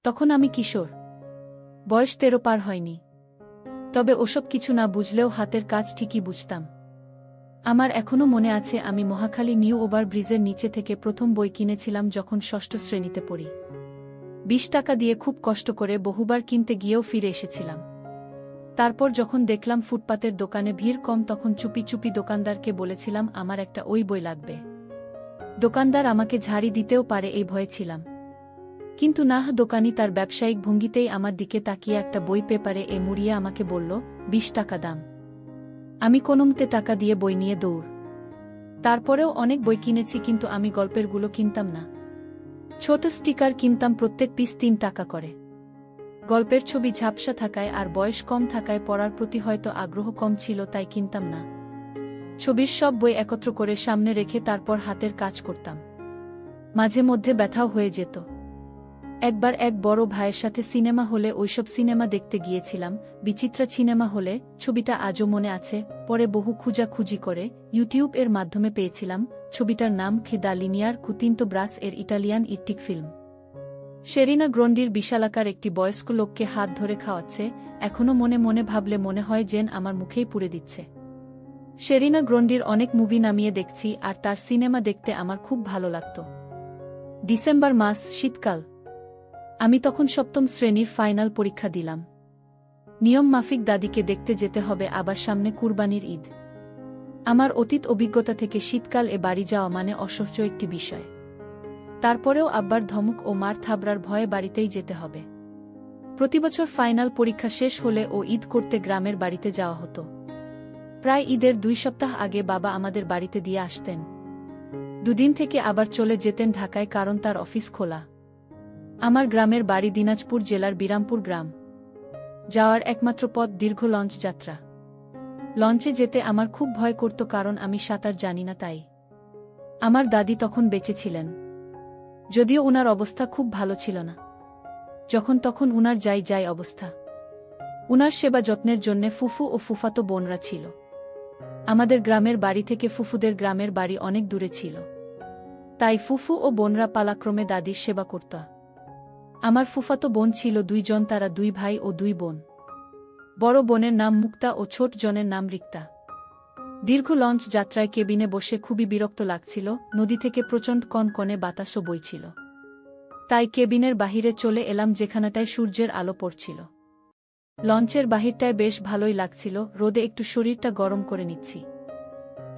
তখন আমি কিশোর, বয়স 13 পার হয়নি। তবে ওসব কিছু না বুঝলেও হাতের কাজ ঠিকই বুঝতাম। আমার এখনো মনে আছে আমি মহাখালী নিউ ওভার ব্রিজের নিচে থেকে প্রথম বই কিনেছিলাম যখন ষষ্ঠ শ্রেণীতে পড়ি। 20 টাকা দিয়ে খুব কষ্ট করে বহুবার কিনতে গিয়েও ফিরে এসেছিলাম। তারপর যখন দেখলাম ফুটপাতের দোকানে ভিড় কম তখন চুপি চুপি দোকানদারকে বলেছিলাম আমার একটা ওই বই লাগবে। দোকানদার আমাকে ঝাড়ি দিতেও পারে এই ভয়ে ছিলাম। কিন্তু না, দোকানি তার ব্যবসায়িক ভঙ্গিতেই আমার দিকে তাকিয়ে একটা বই পেপারে মুড়িয়ে আমাকে বলল, 20 টাকা দাম। আমি কোনোমতে টাকা দিয়ে বই নিয়ে দৌড়। তারপরেও অনেক বই কিনেছি, কিন্তু আমি গল্পেরগুলো কিনতাম না। ছোট স্টিকার কিনতাম, প্রত্যেক পিস 3 টাকা করে। গল্পের ছবি ঝাপসা থাকায় আর বয়স কম থাকায় পড়ার প্রতি হয়তো আগ্রহ কম ছিল, তাই কিনতাম না। ছবির সব বই একত্র করে সামনে রেখে তারপর হাতের কাজ করতাম। মাঝে মধ্যে ব্যথাও হয়ে যেত। একবার এক বড় ভাইয়ের সাথে সিনেমা হলে ওইসব সিনেমা দেখতে গিয়েছিলাম, বিচিত্রা সিনেমা হলে। ছবিটা আজও মনে আছে। পরে বহু খুঁজাখুঁজি করে ইউটিউব এর মাধ্যমে পেয়েছিলাম। ছবিটার নাম দ্য লিনিয়ার কুতিনতো ব্রাস এর ইটালিয়ান ইট্টিক ফিল্ম। শেরিনা গ্রন্ডির বিশালাকার একটি বয়স্ক লোককে হাত ধরে খাওয়াচ্ছে। এখনো মনে মনে ভাবলে মনে হয় যেন আমার মুখেই পুড়ে দিচ্ছে। শেরিনা গ্রন্ডির অনেক মুভি নামিয়ে দেখছি, আর তার সিনেমা দেখতে আমার খুব ভালো লাগত। ডিসেম্বর মাস, শীতকাল। আমি তখন 7ম শ্রেণীর ফাইনাল পরীক্ষা দিলাম। নিয়ম মাফিক দাদিকে দেখতে যেতে হবে, আবার সামনে কুরবানির ঈদ। আমার অতীত অভিজ্ঞতা থেকে শীতকাল বাড়ি যাওয়া মানে অসহ্য একটি বিষয়। তারপরেও আব্বার ধমক ও মার থাবড়ার ভয়ে বাড়িতেই যেতে হবে। প্রতিবছর ফাইনাল পরীক্ষা শেষ হলে ও ঈদ করতে গ্রামের বাড়িতে যাওয়া হতো। প্রায় ঈদের 2 সপ্তাহ আগে বাবা আমাদের বাড়িতে দিয়ে আসতেন। দুদিন থেকে আবার চলে যেতেন ঢাকায়, কারণ তার অফিস খোলা। আমার গ্রামের বাড়ি দিনাজপুর জেলার বিরামপুর গ্রাম। যাওয়ার একমাত্র পথ দীর্ঘ লঞ্চ যাত্রা। লঞ্চে যেতে আমার খুব ভয় করত, কারণ আমি সাঁতার জানি না। তাই আমার দাদি তখন বেঁচে ছিলেন, যদিও উনার অবস্থা খুব ভালো ছিল না। যখন তখন উনার যাই অবস্থা। উনার সেবা যত্নের জন্যে ফুফু ও ফুফাতো বোনরা ছিল। আমাদের গ্রামের বাড়ি থেকে ফুফুদের গ্রামের বাড়ি অনেক দূরে ছিল, তাই ফুফু ও বোনরা পালাক্রমে দাদির সেবা করত। আমার ফুফাতো বোন ছিল 2 জন, তারা 2 ভাই ও 2 বোন। বড় বোনের নাম মুক্তা ও ছোট জনের নাম রিক্তা। দীর্ঘ লঞ্চ যাত্রায় কেবিনে বসে খুবই বিরক্ত লাগছিল। নদী থেকে প্রচণ্ড কনকনে বাতাসও বইছিল। তাই কেবিনের বাহিরে চলে এলাম, যেখানটায় সূর্যের আলো পড়ছিল। লঞ্চের বাহিরটায় বেশ ভালোই লাগছিল, রোদে একটু শরীরটা গরম করে নিচ্ছি।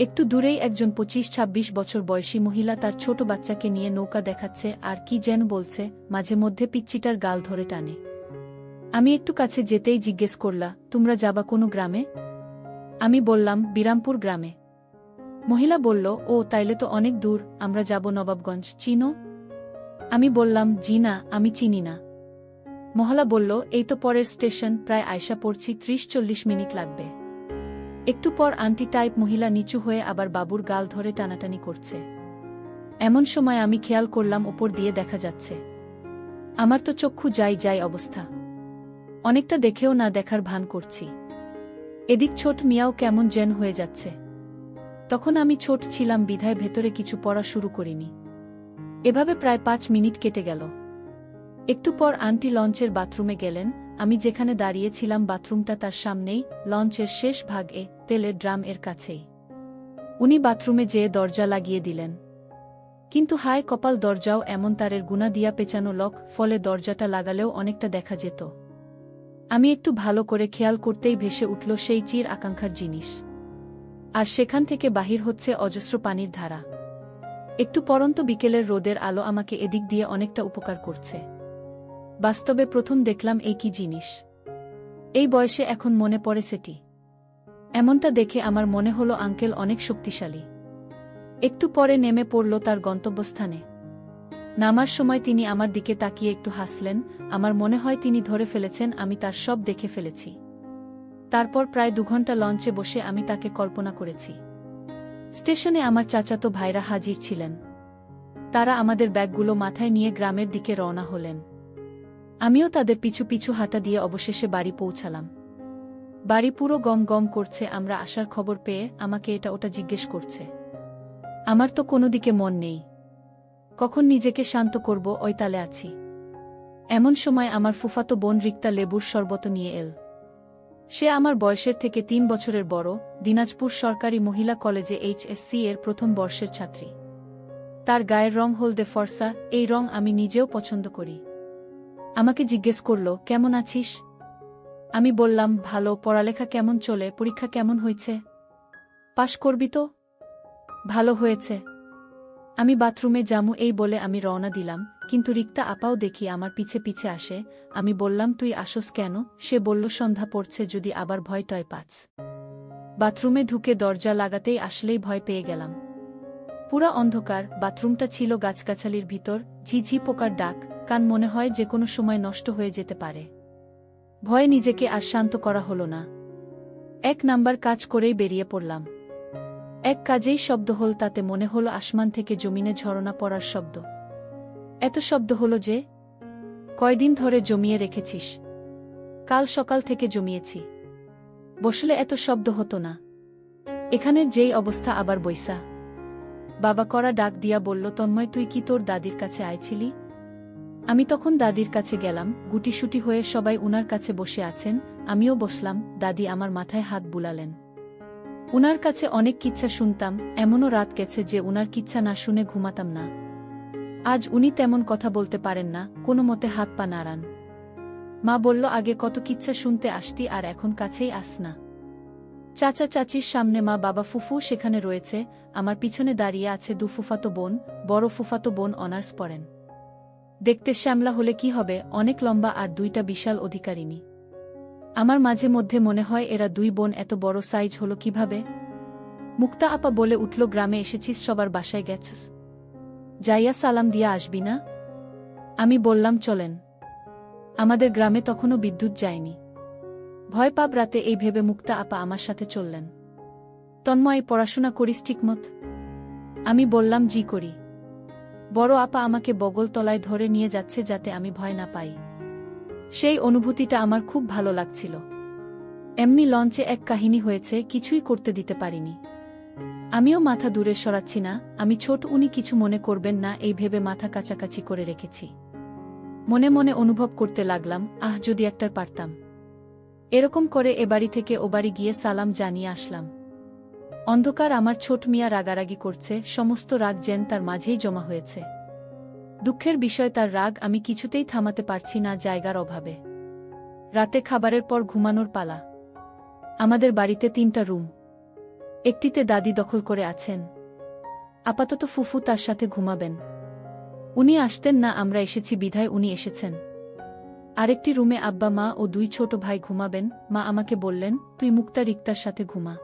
একটু দূরেই একজন 25-26 বছর বয়সী মহিলা তার ছোট বাচ্চাকে নিয়ে নৌকা দেখাচ্ছে আর কি যেন বলছে, মাঝে মধ্যে পিচ্চিটার গাল ধরে টানে। আমি একটু কাছে যেতেই জিজ্ঞেস করলা, তোমরা যাবা কোনো গ্রামে? আমি বললাম, বিরামপুর গ্রামে। মহিলা বলল, ও তাইলে তো অনেক দূর, আমরা যাব নবাবগঞ্জ, চিনো? আমি বললাম, জি না, আমি চিনি না। মহলা বলল, এই তো পরের স্টেশন, প্রায় আয়সা পড়ছি, 30-40 মিনিট লাগবে। একটু পর আন্টি টাইপ মহিলা নিচু হয়ে আবার বাবুর গাল ধরে টানাটানি করছে। এমন সময় আমি খেয়াল করলাম ওপর দিয়ে দেখা যাচ্ছে। আমার তো চক্ষু যাই অবস্থা। অনেকটা দেখেও না দেখার ভান করছি। এদিক ছোট মিয়াও কেমন যেন হয়ে যাচ্ছে। তখন আমি ছোট ছিলাম বিধায় ভেতরে কিছু পড়া শুরু করিনি। এভাবে প্রায় 5 মিনিট কেটে গেল। একটু পর আন্টি লঞ্চের বাথরুমে গেলেন। আমি যেখানে দাঁড়িয়েছিলাম বাথরুমটা তার সামনেই, লঞ্চের শেষ ভাগে, তেলের ড্রাম এর কাছেই। উনি বাথরুমে যেয়ে দরজা লাগিয়ে দিলেন। কিন্তু হায় কপাল, দরজাও এমন তারের গুনা দিয়া পেঁচানো লক, ফলে দরজাটা লাগালেও অনেকটা দেখা যেত। আমি একটু ভালো করে খেয়াল করতেই ভেসে উঠল সেই চির আকাঙ্ক্ষার জিনিস। আর সেখান থেকে বাহির হচ্ছে অজস্র পানির ধারা। একটু পরন্ত বিকেলের রোদের আলো আমাকে এদিক দিয়ে অনেকটা উপকার করছে। বাস্তবে প্রথম দেখলাম এই কি জিনিস। এই বয়সে এখন মনে পড়ে সেটি। এমনটা দেখে আমার মনে হলো আঙ্কেল অনেক শক্তিশালী। একটু পরে নেমে পড়ল তার গন্তব্যস্থানে। নামার সময় তিনি আমার দিকে তাকিয়ে একটু হাসলেন। আমার মনে হয় তিনি ধরে ফেলেছেন আমি তার সব দেখে ফেলেছি। তারপর প্রায় 2 ঘন্টা লঞ্চে বসে আমি তাকে কল্পনা করেছি। স্টেশনে আমার চাচাতো ভাইরা হাজির ছিলেন। তারা আমাদের ব্যাগগুলো মাথায় নিয়ে গ্রামের দিকে রওনা হলেন। আমিও তাদের পিছু পিছু হাঁটা দিয়ে অবশেষে বাড়ি পৌঁছালাম। বাড়ি পুরো গম গম করছে। আমরা আসার খবর পেয়ে আমাকে এটা ওটা জিজ্ঞেস করছে। আমার তো কোনো দিকে মন নেই। কখন নিজেকে শান্ত করব ওই তালে আছি। এমন সময় আমার ফুফাতো বোন রিক্তা লেবুর শরবত নিয়ে এল। সে আমার বয়সের থেকে 3 বছরের বড়, দিনাজপুর সরকারি মহিলা কলেজে HSC এর প্রথম বর্ষের ছাত্রী। তার গায়ের রং হলদে ফর্সা, এই রং আমি নিজেও পছন্দ করি। আমাকে জিজ্ঞেস করল, কেমন আছিস? আমি বললাম, ভালো। পড়ালেখা কেমন চলে? পরীক্ষা কেমন হয়েছে? পাশ করবি তো? ভালো হয়েছে। আমি বাথরুমে যামু এই বলে আমি রওনা দিলাম, কিন্তু রিক্তা আপাও দেখি আমার পিছে পিছে আসে। আমি বললাম, তুই আসস কেন? সে বলল, সন্ধ্যা পড়ছে, যদি আবার ভয় টয় পাচ। বাথরুমে ঢুকে দরজা লাগাতেই আসলেই ভয় পেয়ে গেলাম। পুরা অন্ধকার, বাথরুমটা ছিল গাছগাছালির ভিতর, ঝিঝি পোকার ডাক, কান মনে হয় যে কোনো সময় নষ্ট হয়ে যেতে পারে। ভয়ে নিজেকে আর শান্ত করা হলো না। 1 নাম্বার কাজ করেই বেরিয়ে পড়লাম। এক কাজেই শব্দ হল, তাতে মনে হলো আসমান থেকে জমিনে ঝরনা পড়ার শব্দ। এত শব্দ হলো যে? কয়দিন ধরে জমিয়ে রেখেছিস? কাল সকাল থেকে জমিয়েছি। বসলে এত শব্দ হতো না। এখানের যেই অবস্থা, আবার বৈসা। বাবা করা ডাক দিয়া বলল, তন্ময়, তুই কি তোর দাদির কাছে আইছিলি? আমি তখন দাদির কাছে গেলাম। গুটিসুটি হয়ে সবাই উনার কাছে বসে আছেন, আমিও বসলাম। দাদি আমার মাথায় হাত বুলালেন। উনার কাছে অনেক কিচ্ছা শুনতাম, এমনও রাত গেছে যে উনার কিচ্ছা না শুনে ঘুমাতাম না। আজ উনি তেমন কথা বলতে পারেন না, কোনো মতে হাত পা নাড়ান। মা বলল, আগে কত কিচ্ছা শুনতে আসতি, আর এখন কাছেই আস না। চাচা চাচির সামনে মা, বাবা, ফুফু সেখানে রয়েছে। আমার পিছনে দাঁড়িয়ে আছে 2 ফুফাতো বোন। বড় ফুফাতো বোন অনার্স পড়েন। দেখতে শ্যামলা হলে কি হবে, অনেক লম্বা, আর 2টা বিশাল অধিকারিণী। আমার মাঝে মধ্যে মনে হয় এরা 2 বোন এত বড় সাইজ হলো কিভাবে। মুক্তা আপা বলে উঠল, গ্রামে এসেছিস, সবার বাসায় গেছিস, যাইয়া সালাম দিয়া আসবি না? আমি বললাম, চলেন। আমাদের গ্রামে তখনও বিদ্যুৎ যায়নি। ভয় পাব রাতে, এই ভেবে মুক্তা আপা আমার সাথে চললেন। তন্ময়, পড়াশোনা করিস ঠিকমত? আমি বললাম, জি করি। বড় আপা আমাকে বগল তলায় ধরে নিয়ে যাচ্ছে যাতে আমি ভয় না পাই। সেই অনুভূতিটা আমার খুব ভালো লাগছিল। এমনি লঞ্চে এক কাহিনী হয়েছে, কিছুই করতে দিতে পারিনি। আমিও মাথা দূরে সরাচ্ছি না, আমি ছোট, উনি কিছু মনে করবেন না, এই ভেবে মাথা কাছাকাছি করে রেখেছি। মনে মনে অনুভব করতে লাগলাম, আহ, যদি একটার পারতাম। এরকম করে এ বাড়ি থেকে ও বাড়ি গিয়ে সালাম জানিয়ে আসলাম। অন্ধকার, আমার ছোট মিয়া রাগারাগি করছে, সমস্ত রাগ যেন তার মাঝেই জমা হয়েছে। দুঃখের বিষয়, তার রাগ আমি কিছুতেই থামাতে পারছি না, জায়গার অভাবে। রাতে খাবারের পর ঘুমানোর পালা। আমাদের বাড়িতে 3টা রুম। একটিতে দাদি দখল করে আছেন। আপাতত ফুফু তার সাথে ঘুমাবেন। উনি আসতেন না, আমরা এসেছি বিধায় উনি এসেছেন। আরেকটি রুমে আব্বা, মা ও 2 ছোট ভাই ঘুমাবেন। মা আমাকে বললেন, তুই মুক্তা রিক্তার সাথে ঘুমা।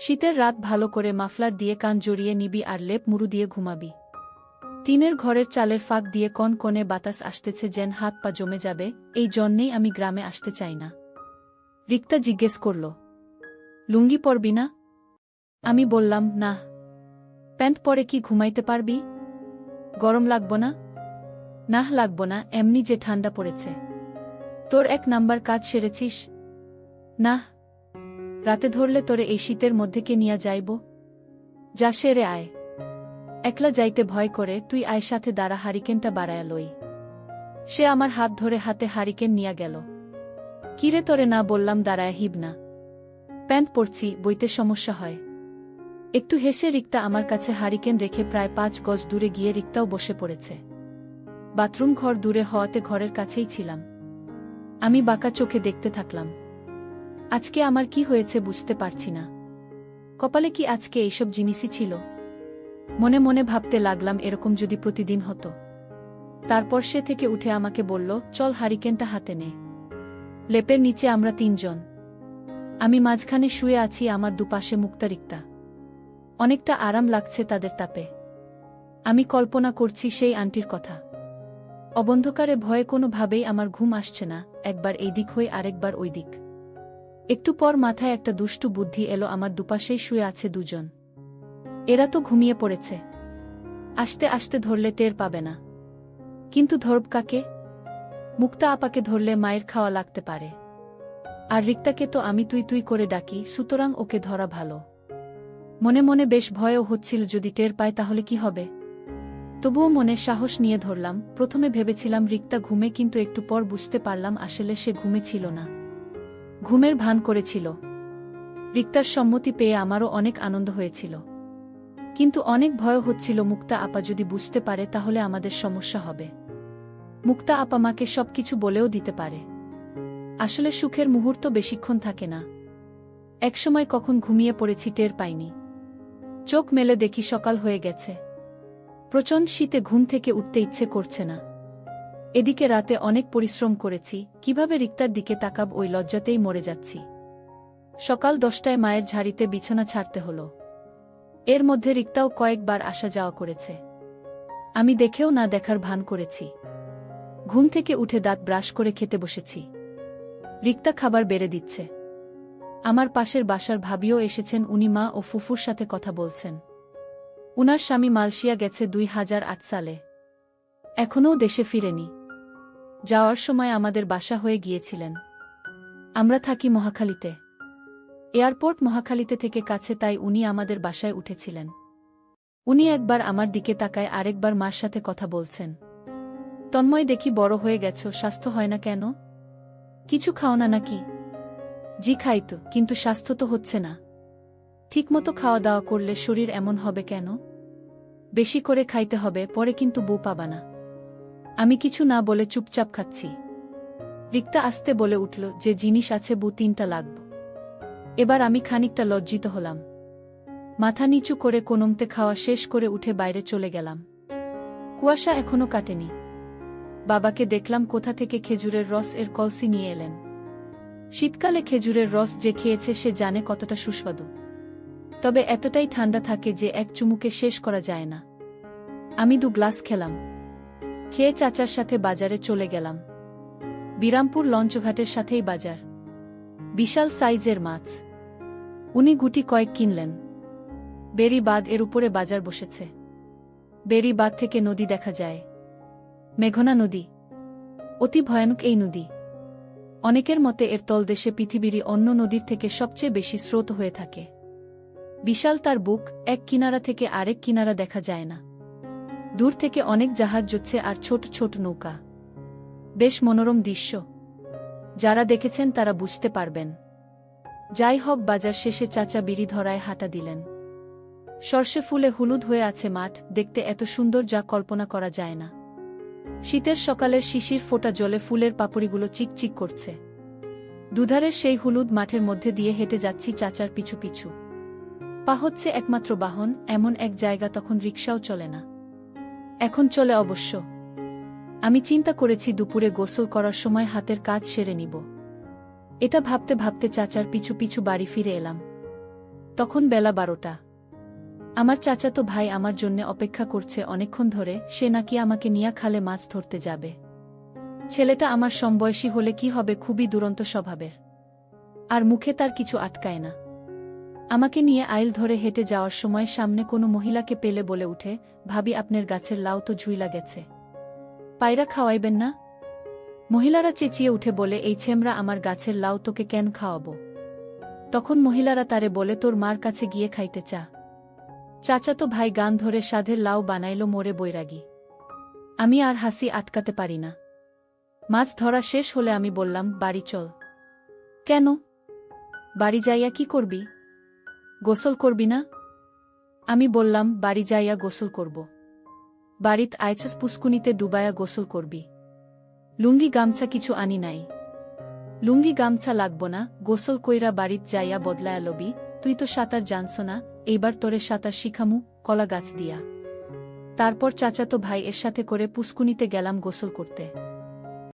শীতের রাত, ভালো করে মাফলার দিয়ে কান জড়িয়ে নিবি আর লেপ মুড়ু দিয়ে ঘুমাবি। টিনের ঘরের চালের ফাঁক দিয়ে কনকনে বাতাস আসতেছে, যেন হাত পা জমে যাবে। এই জন্যেই আমি গ্রামে আসতে চাই না। রিক্তা জিজ্ঞেস করল, লুঙ্গি পরবি না? আমি বললাম, না। প্যান্ট পরে কি ঘুমাইতে পারবি? গরম লাগব না? নাহ, লাগব না, এমনি যে ঠান্ডা পড়েছে। তোর 1 নাম্বার কাজ সেরেছিস? নাহ। রাতে ধরলে তোরে এই শীতের মধ্যে কে নিয়া যাইব? যা, সেরে আয়। একলা যাইতে ভয় করে, তুই আয়, সাথে দাঁড়া, হারিকেনটা বাড়ায়া লই। সে আমার হাত ধরে হাতে হারিকেন নিয়া গেল। কিরে, তোরে না বললাম দাঁড়ায় হিব না? প্যান্ট পরছি, বইতে সমস্যা হয়। একটু হেসে রিক্তা আমার কাছে হারিকেন রেখে প্রায় 5 গজ দূরে গিয়ে রিক্তাও বসে পড়েছে। বাথরুম ঘর দূরে হওয়াতে ঘরের কাছেই ছিলাম। আমি বাঁকা চোখে দেখতে থাকলাম। আজকে আমার কি হয়েছে বুঝতে পারছি না। কপালে কি আজকে এইসব জিনিসই ছিল? মনে মনে ভাবতে লাগলাম, এরকম যদি প্রতিদিন হতো। তারপর সে থেকে উঠে আমাকে বলল, চল, হারিকেনটা হাতে নে। লেপের নিচে আমরা 3 জন। আমি মাঝখানে শুয়ে আছি, আমার দুপাশে মুক্তা রিক্তা। অনেকটা আরাম লাগছে তাদের তাপে। আমি কল্পনা করছি সেই আন্টির কথা। অবন্ধকারে ভয়ে কোনোভাবেই আমার ঘুম আসছে না, একবার এই দিক হয়ে আরেকবার ওই দিক। একটু পর মাথায় একটা দুষ্টু বুদ্ধি এলো, আমার দুপাশেই শুয়ে আছে 2 জন। এরা তো ঘুমিয়ে পড়েছে। আস্তে আস্তে ধরলে টের পাবে না। কিন্তু ধরব কাকে? মুক্তা আপাকে ধরলে মায়ের খাওয়া লাগতে পারে। আর রিক্তাকে তো আমি তুই তুই করে ডাকি, সুতরাং ওকে ধরা ভালো। মনে মনে বেশ ভয়ও হচ্ছিল, যদি টের পায় তাহলে কি হবে। তবুও মনে সাহস নিয়ে ধরলাম। প্রথমে ভেবেছিলাম রিক্তা ঘুমে, কিন্তু একটু পর বুঝতে পারলাম আসলে সে ঘুমে ছিল না, ঘুমের ভান করেছিল। রিক্তার সম্মতি পেয়ে আমারও অনেক আনন্দ হয়েছিল, কিন্তু অনেক ভয় হচ্ছিল মুক্তা আপা যদি বুঝতে পারে তাহলে আমাদের সমস্যা হবে। মুক্তা আপা মাকে সবকিছু বলেও দিতে পারে। আসলে সুখের মুহূর্ত বেশিক্ষণ থাকে না, একসময় কখন ঘুমিয়ে পড়েছি টের পাইনি। চোখ মেলে দেখি সকাল হয়ে গেছে। প্রচণ্ড শীতে ঘুম থেকে উঠতে ইচ্ছে করছে না। এদিকে রাতে অনেক পরিশ্রম করেছি, কিভাবে রিক্তার দিকে তাকাব ওই লজ্জাতেই মরে যাচ্ছি। সকাল 10টায় মায়ের ঝাড়িতে বিছানা ছাড়তে হলো। এর মধ্যে রিক্তাও কয়েকবার আসা যাওয়া করেছে। আমি দেখেও না দেখার ভান করেছি। ঘুম থেকে উঠে দাঁত ব্রাশ করে খেতে বসেছি। রিক্তা খাবার বেড়ে দিচ্ছে। আমার পাশের বাসার ভাবিও এসেছেন, উনি মা ও ফুফুর সাথে কথা বলছেন। উনার স্বামী মালয়েশিয়া গেছে 2008 সালে, এখনও দেশে ফিরেনি। যাওয়ার সময় আমাদের বাসা হয়ে গিয়েছিলেন। আমরা থাকি মহাখালীতে। এয়ারপোর্ট মহাখালীতে থেকে কাছে, তাই উনি আমাদের বাসায় উঠেছিলেন। উনি একবার আমার দিকে তাকায়, আরেকবার মার সাথে কথা বলছেন। তন্ময়, দেখি বড় হয়ে গেছো, স্বাস্থ্য হয় না কেন? কিছু খাও না নাকি? জি খাই তো, কিন্তু স্বাস্থ্য তো হচ্ছে না। ঠিকমতো খাওয়া দাওয়া করলে শরীর এমন হবে কেন? বেশি করে খাইতে হবে, পরে কিন্তু বউ পাবা না। আমি কিছু না বলে চুপচাপ খাচ্ছি। রিক্তা আস্তে বলে উঠল, যে জিনিস আছে বউ 3টা লাগব। এবার আমি খানিকটা লজ্জিত হলাম। মাথা নিচু করে কোনমতে খাওয়া শেষ করে উঠে বাইরে চলে গেলাম। কুয়াশা এখনো কাটেনি। বাবাকে দেখলাম কোথা থেকে খেজুরের রস এর কলসি নিয়ে এলেন। শীতকালে খেজুরের রস যে খেয়েছে সে জানে কতটা সুস্বাদু। তবে এতটাই ঠান্ডা থাকে যে এক চুমুকে শেষ করা যায় না। আমি 2 গ্লাস খেলাম। খেয়ে চাচার সাথে বাজারে চলে গেলাম। বিরামপুর লঞ্চঘাটের সাথেই বাজার। বিশাল সাইজের মাছ। উনি গুটি কয়েক কিনলেন। বেরি বাঁধ এর উপরে বাজার বসেছে। বেরি বাঁধ থেকে নদী দেখা যায়, মেঘনা নদী। অতি ভয়ানক এই নদী। অনেকের মতে এর তলদেশে পৃথিবীরই অন্য নদীর থেকে সবচেয়ে বেশি স্রোত হয়ে থাকে। বিশাল তার বুক, এক কিনারা থেকে আরেক কিনারা দেখা যায় না। দূর থেকে অনেক জাহাজ যাচ্ছে আর ছোট ছোট নৌকা। বেশ মনোরম দৃশ্য। যারা দেখেছেন তারা বুঝতে পারবেন। যাই হোক, বাজার শেষে চাচা বিড়ি ধরায় হাঁটা দিলেন। সর্ষে ফুলে হলুদ হয়ে আছে মাঠ, দেখতে এত সুন্দর যা কল্পনা করা যায় না। শীতের সকালের শিশির ফোটা জলে ফুলের পাপড়িগুলো চিকচিক করছে। দুধারের সেই হলুদ মাঠের মধ্যে দিয়ে হেঁটে যাচ্ছি চাচার পিছু পিছু। পা হচ্ছে একমাত্র বাহন, এমন এক জায়গা তখন রিকশাও চলে না। এখন চলে অবশ্য। আমি চিন্তা করেছি দুপুরে গোসল করার সময় হাতের কাজ সেরে নিব। এটা ভাবতে ভাবতে চাচার পিছু পিছু বাড়ি ফিরে এলাম। তখন বেলা 12টা। আমার চাচাতো ভাই আমার জন্যে অপেক্ষা করছে অনেকক্ষণ ধরে। সে নাকি আমাকে নিয়ে খালে মাছ ধরতে যাবে। ছেলেটা আমার সমবয়সী হলে কি হবে, খুবই দুরন্ত স্বভাবের। আর মুখে তার কিছু আটকায় না। আমাকে নিয়ে আইল ধরে হেঁটে যাওয়ার সময় সামনে কোনো মহিলাকে পেলে বলে উঠে, ভাবি আপনার গাছের লাউ তো ঝুইলা গেছে, পায়রা খাওয়াইবেন না? মহিলারা চেঁচিয়ে উঠে বলে, এই ছেমরা আমার গাছের লাউ তোকে কেন খাওয়াবো? তখন মহিলারা তারে বলে, তোর মার কাছে গিয়ে খাইতে চা। চাচাতো ভাই গান ধরে সাধের লাউ বানাইল মোরে বৈরাগী। আমি আর হাসি আটকাতে পারি না। মাছ ধরা শেষ হলে আমি বললাম, বাড়ি চল। কেন? বাড়ি যাইয়া কি করবি? গোসল করবি না? আমি বললাম, বাড়ি যাইয়া গোসল করব। বাড়িত আইছস পুষ্কুনিতে ডুবায়া গোসল করবি। লুঙ্গি গামছা কিছু আনি নাই। লুঙ্গি গামছা লাগব না, গোসল কইরা বাড়িত যাইয়া বদলায়া লবি। তুই তো সাঁতার জানছ না, এইবার তোরে সাঁতার শিখামু কলা গাছ দিয়া। তারপর চাচাতো ভাই এর সাথে করে পুষ্কুনিতে গেলাম গোসল করতে।